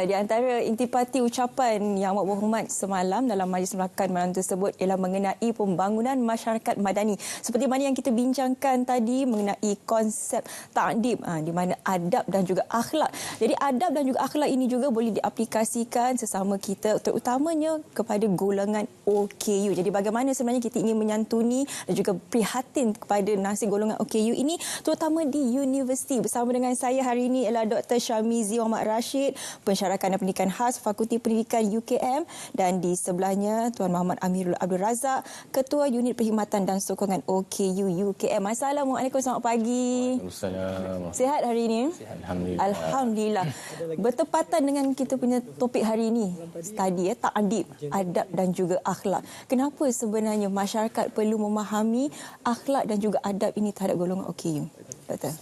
Di antara intipati ucapan Yang Amat Berhormat semalam dalam Majlis Melakkan malam tersebut ialah mengenai pembangunan masyarakat madani. Seperti mana yang kita bincangkan tadi mengenai konsep ta'dib, di mana adab dan juga akhlak. Jadi adab dan juga akhlak ini juga boleh diaplikasikan sesama kita, terutamanya kepada golongan OKU. Jadi bagaimana sebenarnya kita ingin menyantuni dan juga prihatin kepada nasib golongan OKU ini, terutama di universiti. Bersama dengan saya hari ini ialah Dr. Syamizi Muhammad Rashid, Pensyarakat dan Pendidikan Khas Fakulti Pendidikan UKM, dan di sebelahnya Tuan Muhammad Amirul Abdul Razak, Ketua Unit Perkhidmatan dan Sokongan OKU UKM. Assalamualaikum, selamat pagi. Waalaikumsalam. Sihat hari ini? Sihat, Alhamdulillah. Alhamdulillah. Bertepatan dengan kita punya topik hari ini, tadi ta'dib, adab dan juga akhlak. Kenapa sebenarnya masyarakat perlu memahami akhlak dan juga adab ini terhadap golongan OKU? Doktor.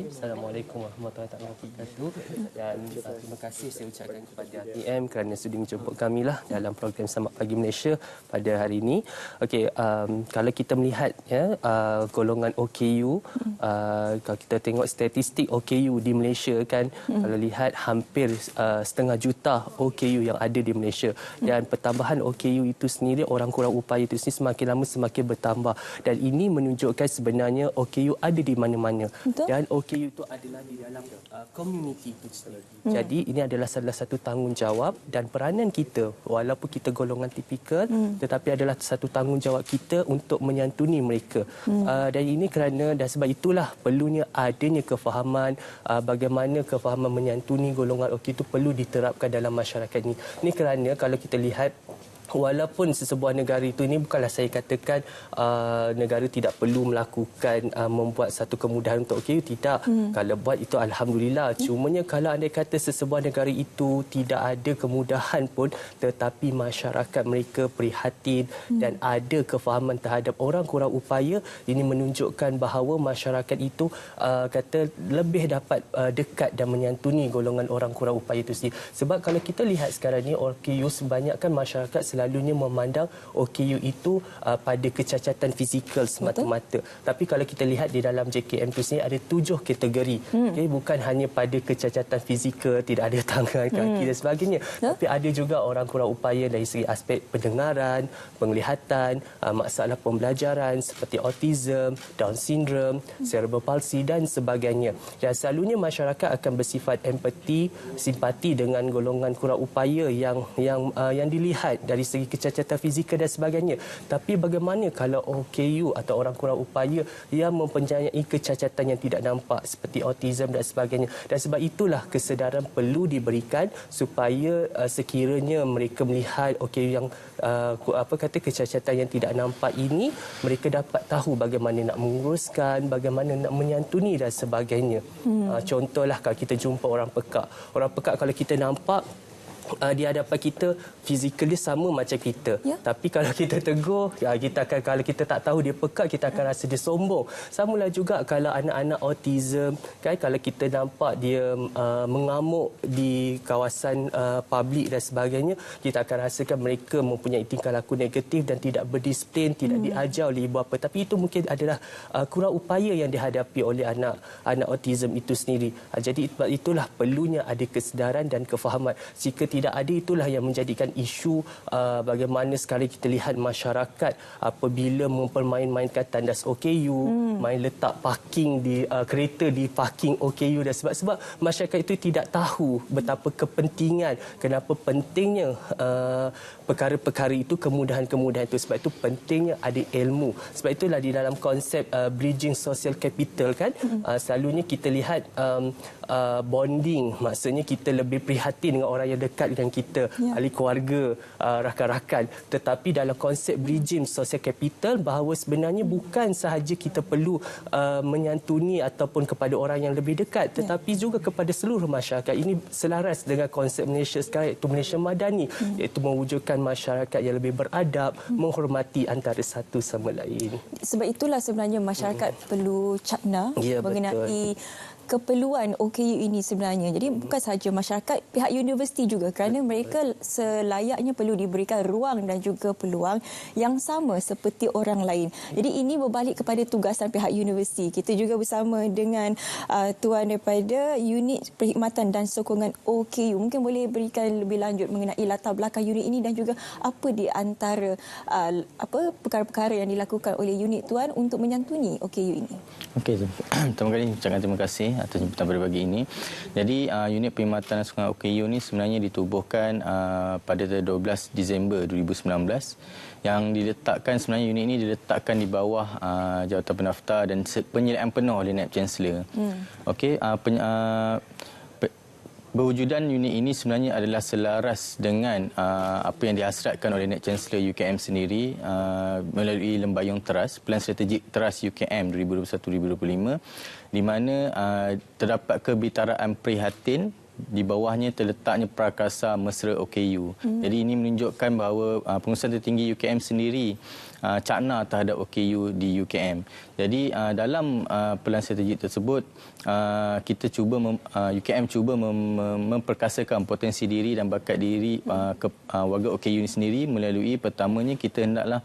Assalamualaikum warahmatullahi wabarakatuh. Dan terima kasih saya ucapkan kepada TM kerana sudi menjemput kami lah dalam program Selamat Pagi Malaysia pada hari ini. Okey, kalau kita melihat golongan OKU, kalau kita tengok statistik OKU di Malaysia kan, kalau lihat hampir 1,5 juta OKU yang ada di Malaysia, dan pertambahan OKU itu sendiri, orang kurang upaya itu sendiri semakin lama semakin bertambah, dan ini menunjukkan sebenarnya OKU ada di mana-mana. Dan OKU itu adalah di dalam komuniti itu sendiri. Jadi ini adalah salah satu tanggungjawab dan peranan kita, walaupun kita golongan tipikal, tetapi adalah satu tanggungjawab kita untuk menyantuni mereka. Dan ini kerana, dan sebab itulah perlunya adanya kefahaman, bagaimana kefahaman menyantuni golongan OKU itu perlu diterapkan dalam masyarakat ini. Ini kerana kalau kita lihat, walaupun sesebuah negara itu, ini bukanlah saya katakan negara tidak perlu melakukan membuat satu kemudahan untuk OKU, tidak. Kalau buat itu alhamdulillah. Cumanya kalau anda kata sesebuah negara itu tidak ada kemudahan pun, tetapi masyarakat mereka prihatin dan ada kefahaman terhadap orang kurang upaya, ini menunjukkan bahawa masyarakat itu kata lebih dapat dekat dan menyantuni golongan orang kurang upaya itu sendiri. Sebab kalau kita lihat sekarang ni OKU, sebanyakkan masyarakat selalunya memandang OKU itu pada kecacatan fizikal semata-mata. Tapi kalau kita lihat di dalam JKM itu sendiri ada 7 kategori. Okay, bukan hanya pada kecacatan fizikal, tidak ada tangan, kaki dan sebagainya. Tapi ada juga orang kurang upaya dari segi aspek pendengaran, penglihatan, masalah pembelajaran seperti autism, Down syndrome, cerebral palsy dan sebagainya. Dan selalunya masyarakat akan bersifat empati, simpati dengan golongan kurang upaya yang dilihat dari segi kecacatan fizikal dan sebagainya. Tapi bagaimana kalau OKU atau orang kurang upaya yang mempunyai kecacatan yang tidak nampak seperti autism dan sebagainya. Dan sebab itulah kesedaran perlu diberikan supaya sekiranya mereka melihat OKU yang kecacatan yang tidak nampak ini, mereka dapat tahu bagaimana nak menguruskan, bagaimana nak menyantuni dan sebagainya. Contohlah kalau kita jumpa orang pekak. Orang pekak kalau kita nampak di hadapan kita fizikally sama macam kita, tapi kalau kita tegur, kalau kita tak tahu dia pekak, kita akan rasa dia sombong. Samalah juga kalau anak-anak autism kan, kalau kita nampak dia mengamuk di kawasan publik dan sebagainya, kita akan rasakan mereka mempunyai tingkah laku negatif dan tidak berdisiplin, tidak diajar oleh ibu bapa. Tapi itu mungkin adalah kurang upaya yang dihadapi oleh anak autism itu sendiri. Jadi itulah perlunya ada kesedaran dan kefahaman. Jika tidak ada, itulah yang menjadikan isu bagaimana sekarang kita lihat masyarakat apabila mempermain-mainkan tandas OKU, main letak parking di kereta di parking OKU, dan sebab masyarakat itu tidak tahu betapa kepentingan, kenapa pentingnya perkara-perkara itu, kemudahan-kemudahan itu. Sebab itu pentingnya ada ilmu. Sebab itulah di dalam konsep bridging social capital kan, selalunya kita lihat bonding, maksudnya kita lebih prihatin dengan orang yang dekat dengan kita, ahli keluarga, rakan-rakan. Tetapi dalam konsep bridging social capital, bahawa sebenarnya bukan sahaja kita perlu menyantuni ataupun kepada orang yang lebih dekat, tetapi juga kepada seluruh masyarakat. Ini selaras dengan konsep Malaysia sekarang, iaitu Malaysia Madani, iaitu mewujudkan masyarakat yang lebih beradab, menghormati antara satu sama lain. Sebab itulah sebenarnya masyarakat perlu cakna mengenai keperluan OKU ini sebenarnya. Jadi bukan sahaja masyarakat, pihak universiti juga, kerana mereka selayaknya perlu diberikan ruang dan juga peluang yang sama seperti orang lain. Jadi ini berbalik kepada tugasan pihak universiti. Kita juga bersama dengan tuan daripada unit perkhidmatan dan sokongan OKU. Mungkin boleh berikan lebih lanjut mengenai latar belakang unit ini dan juga apa di antara perkara-perkara yang dilakukan oleh unit tuan untuk menyantuni OKU ini. Okey, pertama kali ucapkan terima kasih atas jemputan pada pagi ini. Jadi unit perkhidmatan dan sokongan OKU ini sebenarnya ditubuhkan pada 12 Disember 2019. Yang diletakkan, sebenarnya unit ini diletakkan di bawah jawatan pendaftar dan penyelidikan penuh oleh Naib Chancellor. Okey, berwujudan unit ini sebenarnya adalah selaras dengan apa yang dihasratkan oleh Naib Chancellor UKM sendiri melalui Lembayung Teras, Pelan Strategik Teras UKM 2021-2025, di mana terdapat kebitaraan prihatin di bawahnya terletaknya Prakasa Mesra OKU. Jadi ini menunjukkan bahawa pengurusan tertinggi UKM sendiri cakna terhadap OKU di UKM. Jadi dalam pelan strategik tersebut kita cuba UKM cuba memperkasakan potensi diri dan bakat diri warga OKU ini sendiri melalui, pertamanya kita hendaklah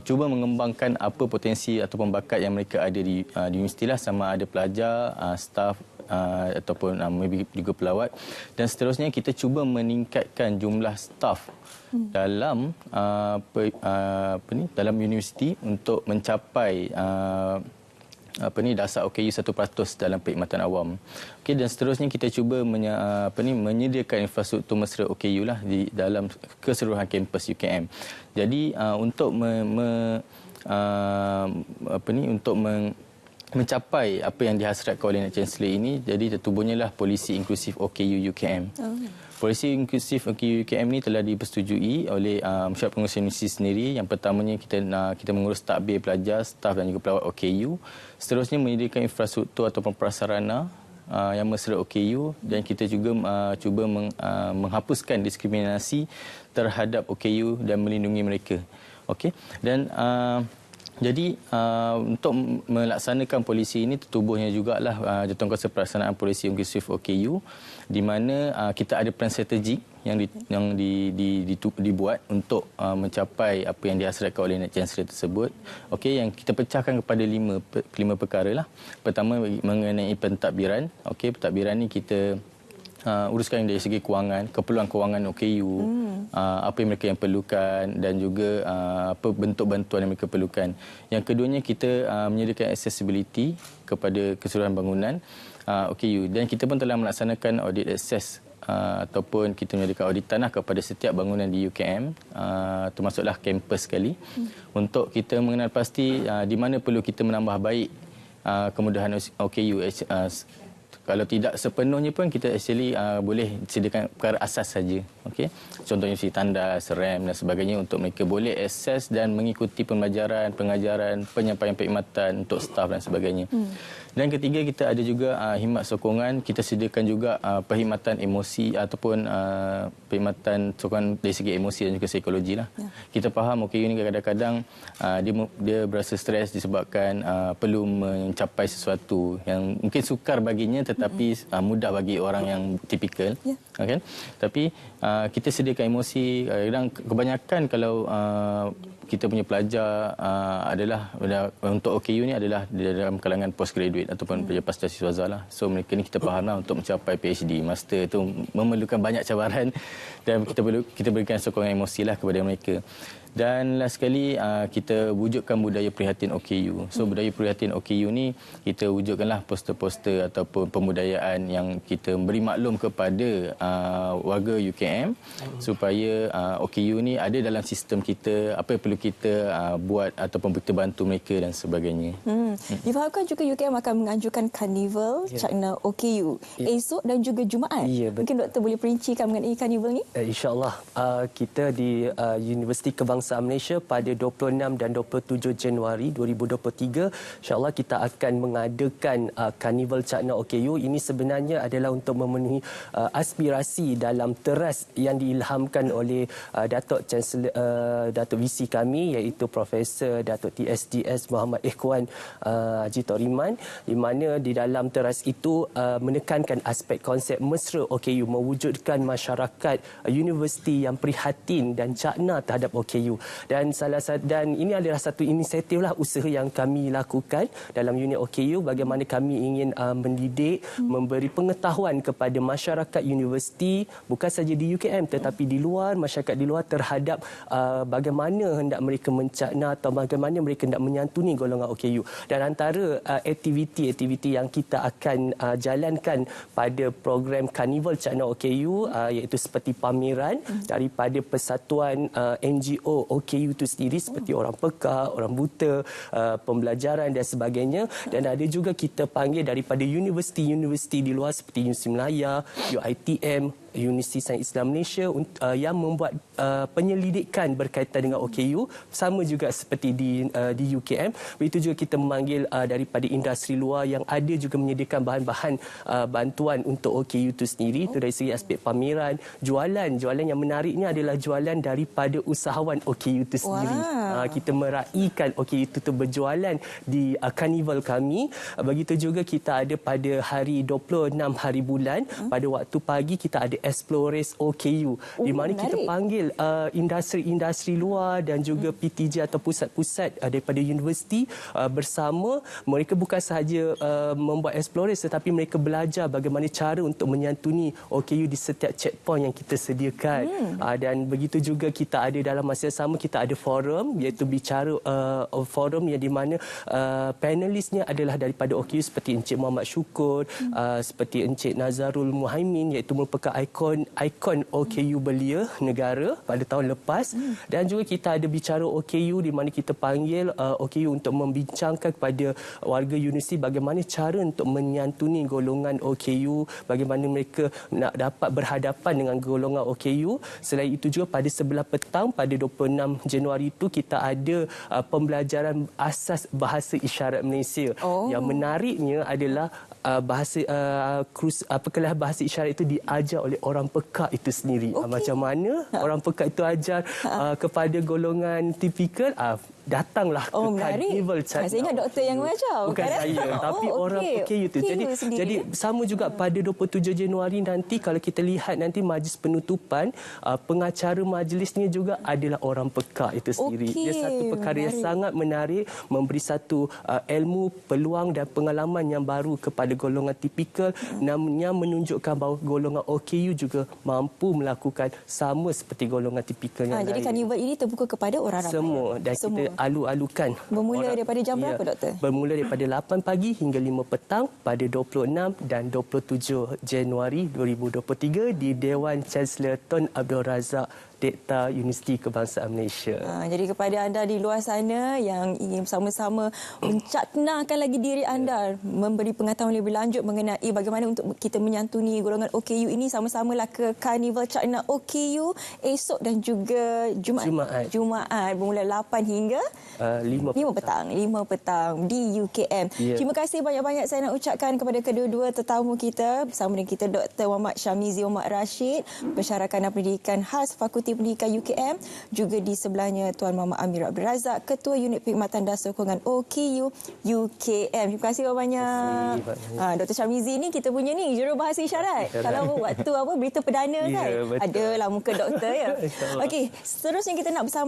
cuba mengembangkan apa potensi ataupun bakat yang mereka ada di universiti lah, sama ada pelajar, staf ataupun juga pelawat, dan seterusnya kita cuba meningkatkan jumlah staf dalam dalam universiti untuk mencapai dasar OKU 1% dalam perkhidmatan awam. Okey, dan seterusnya kita cuba menyediakan infrastruktur mesra OKU lah di dalam keseluruhan kampus UKM. Jadi untuk mencapai apa yang dihasratkan oleh Naib Chancellor ini, jadi tertubuhnya lah polisi inklusif OKU UKM. Polisi inklusif OKU UKM ini telah dipersetujui oleh Masyarakat Pengurusan Universiti sendiri. Yang pertamanya kita mengurus takbir pelajar, staf dan juga pelawat OKU. Seterusnya menyediakan infrastruktur ataupun prasarana yang mesra OKU, dan kita juga cuba menghapuskan diskriminasi terhadap OKU dan melindungi mereka. Okey, dan jadi untuk melaksanakan polisi ini tertubuhnya jugalah Jawatankuasa Pelaksanaan Polisi Inklusif OKU, di mana kita ada plan strategik yang dibuat untuk mencapai apa yang dihasratkan oleh Naib Chancellor tersebut. Okey, yang kita pecahkan kepada lima perkara lah. Pertama mengenai pentadbiran. Okey, pentadbiran ni kita uruskan dari segi kewangan, keperluan kewangan OKU, apa yang mereka yang perlukan, dan juga apa bentuk bantuan yang mereka perlukan. Yang keduanya kita menyediakan accessibility kepada keseluruhan bangunan OKU, dan kita pun telah melaksanakan audit access ataupun kita menyediakan audit tanah kepada setiap bangunan di UKM, termasuklah kampus sekali, untuk kita mengenal pasti di mana perlu kita menambah baik kemudahan OKU. Kalau tidak sepenuhnya pun kita actually boleh sediakan perkara asas saja. Okey. Contohnya si tandas, RAM dan sebagainya untuk mereka boleh akses dan mengikuti pembelajaran, pengajaran, penyampaian perkhidmatan untuk staf dan sebagainya. Dan ketiga, kita ada juga khidmat sokongan. Kita sediakan juga perkhidmatan emosi ataupun perkhidmatan sokongan dari segi emosi dan juga psikologi lah. Ya. Kita faham OKU ni kadang-kadang dia berasa stres disebabkan perlu mencapai sesuatu yang mungkin sukar baginya tetapi mudah bagi orang yang tipikal. Ya. Okay? Tapi kita sediakan emosi. Kadang kebanyakan kalau kita punya pelajar adalah untuk OKU ni adalah dalam kalangan postgraduate ataupun pelajar pasca siswaza lah. So mereka ni kita faham lah untuk mencapai PhD, master tu memerlukan banyak cabaran, dan kita berikan sokongan emosi lah kepada mereka. Dan last sekali kita wujudkan budaya prihatin OKU. So budaya prihatin OKU ni kita wujudkanlah poster-poster ataupun pembudayaan yang kita beri maklum kepada warga UKM supaya OKU ni ada dalam sistem kita, apa yang perlu kita buat ataupun kita bantu mereka dan sebagainya. Difahamkan juga UKM akan menganjurkan karnival cakna OKU esok dan juga Jumaat. Mungkin doktor boleh perincikan mengenai karnival ni? InsyaAllah kita di Universiti Kebangsaan Kebangsaan Malaysia pada 26 dan 27 Januari 2023. InsyaAllah kita akan mengadakan Karnival Cakna OKU. Ini sebenarnya adalah untuk memenuhi aspirasi dalam teras yang diilhamkan oleh Datuk Chancellor, Datuk VC kami iaitu Profesor Datuk TSDS Muhammad Ikhwan Haji Toriman, di mana di dalam teras itu menekankan aspek konsep mesra OKU, mewujudkan masyarakat universiti yang prihatin dan cakna terhadap OKU. Dan ini adalah satu inisiatif lah usaha yang kami lakukan dalam unit OKU, bagaimana kami ingin mendidik, memberi pengetahuan kepada masyarakat universiti, bukan saja di UKM tetapi di luar, masyarakat di luar, terhadap bagaimana hendak mereka mencakna atau bagaimana mereka hendak menyantuni golongan OKU. Dan antara aktiviti-aktiviti yang kita akan jalankan pada program Karnival Cakna OKU iaitu seperti pameran daripada persatuan NGO OKU itu sendiri, seperti orang pekak, orang buta, pembelajaran dan sebagainya. Dan ada juga kita panggil daripada universiti-universiti di luar seperti Universiti Melaya, UiTM, Universiti Sains Islam Malaysia yang membuat penyelidikan berkaitan dengan OKU, sama juga seperti di UKM. Begitu juga kita memanggil daripada industri luar yang ada juga menyediakan bahan-bahan bantuan untuk OKU itu sendiri. Itu dari segi aspek pameran, jualan yang menariknya adalah jualan daripada usahawan OKU itu sendiri. Kita meraihkan OKU itu berjualan di karnival kami. Begitu juga kita ada pada hari 26 hari bulan, pada waktu pagi kita ada Explores OKU, di mana kita panggil industri-industri luar dan juga PTJ atau pusat-pusat daripada universiti bersama. Mereka bukan sahaja membuat Explores, tetapi mereka belajar bagaimana cara untuk menyantuni OKU di setiap checkpoint yang kita sediakan. Dan begitu juga kita ada dalam masa yang sama, kita ada forum, iaitu bicara forum yang di mana panelisnya adalah daripada OKU seperti Encik Muhammad Syukur, seperti Encik Nazarul Muhaimin, iaitu merupakan ikon OKU belia negara pada tahun lepas. Dan juga kita ada bicara OKU, di mana kita panggil OKU untuk membincangkan kepada warga universiti bagaimana cara untuk menyantuni golongan OKU, bagaimana mereka nak dapat berhadapan dengan golongan OKU. Selain itu juga pada sebelah petang pada 26 Januari itu kita ada pembelajaran asas bahasa isyarat Malaysia. Yang menariknya adalah kelas bahasa isyarat itu diajar oleh orang pekak itu sendiri. Macam mana orang pekak itu ajar kepada golongan tipikal, datanglah ke Karnival Cakna. Saya ingat doktor yang mengajar. Bukan saya, tapi orang OKU itu. Jadi sama juga pada 27 Januari nanti, kalau kita lihat nanti majlis penutupan, pengacara majlisnya juga adalah orang pekak itu sendiri. Dia satu perkara yang sangat menarik, memberi satu ilmu, peluang dan pengalaman yang baru kepada golongan tipikal, yang menunjukkan bahawa golongan OKU juga mampu melakukan sama seperti golongan tipikal yang lain. Jadi karnival ini terbuka kepada orang ramai. Semua. Dan kita alu-alukan. Bermula daripada jam berapa, doktor? Bermula daripada 8 pagi hingga 5 petang pada 26 dan 27 Januari 2023 di Dewan Chancellor Tun Abdul Razak, Dekta Universiti Kebangsaan Malaysia. Jadi kepada anda di luar sana yang ingin sama-sama mencaknakan lagi diri anda, memberi pengetahuan lebih lanjut mengenai bagaimana untuk kita menyantuni golongan OKU ini, sama-samalah ke Karnival Cakna OKU esok dan juga Jumaat bermula 8 hingga 5 petang di UKM. Terima kasih banyak-banyak saya nak ucapkan kepada kedua-dua tetamu kita. Bersama dengan kita Dr. Muhammad Syamizi Muhammad Rashid, Pensyarakan dan Pendidikan Khas Fakulti Pendidikan UKM, juga di sebelahnya Tuan Muhammad Amir Abdul Razak, Ketua Unit Perkhidmatan dan Sokongan OKU UKM. Terima kasih banyak. Dr. Syamizi ni kita punya ni jurubahasa isyarat. Kalau waktu berita perdana kan, adalah muka doktor ya. Okey, seterusnya kita nak bersama